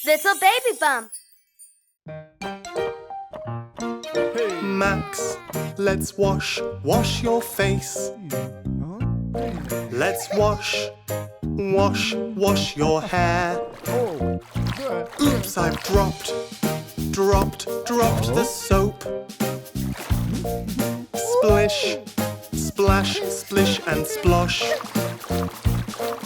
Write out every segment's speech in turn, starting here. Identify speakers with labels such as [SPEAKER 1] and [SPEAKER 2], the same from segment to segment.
[SPEAKER 1] little baby bump.
[SPEAKER 2] Max, let's wash your face. Let's wash your hair. Oops, I've dropped the soap. Splish, splash, splish and splosh.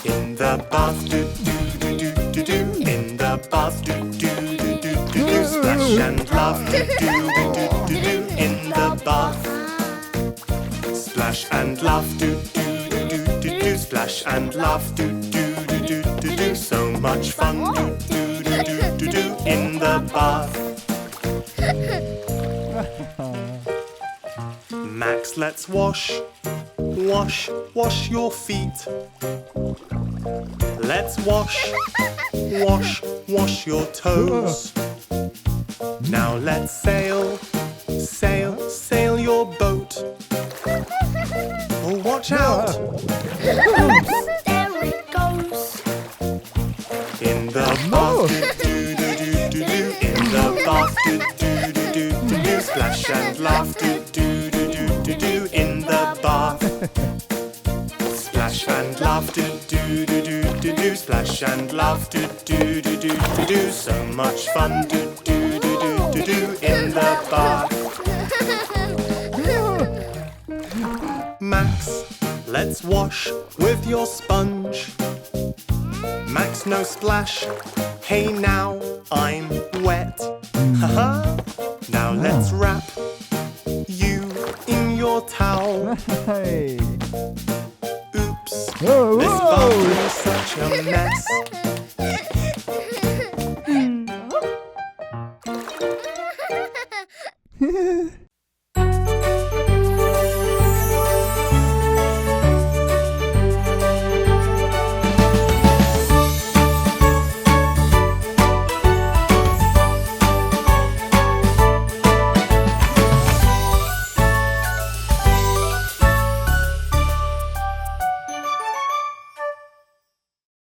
[SPEAKER 2] In the bath, do do do do do do. In the bath, do do do do do do. Splash and laugh, do do do do do do. In the bath, splash and laugh, do do do do do do. Splash and laugh, do do do do do do. So much fun, do do do do do do. In the bath. Max, let's wash your feet. Let's wash your toes. Now let's sail your boat. Oh, watch out!
[SPEAKER 1] There it goes.
[SPEAKER 2] In the bath, do do do do do. In the bath, do do do do do do. Splash and laugh, do do do do do do. In the bath, splash and laugh, do do do do do do. Splash and laugh, do do do do do do. So much fun, do do do do do do. In the bath. Max, let's wash with your sponge. Max, no splash. Hey now, I'm wet. Haha. Now let's wrap you in your towel. Oops, this bathroom is such a mess.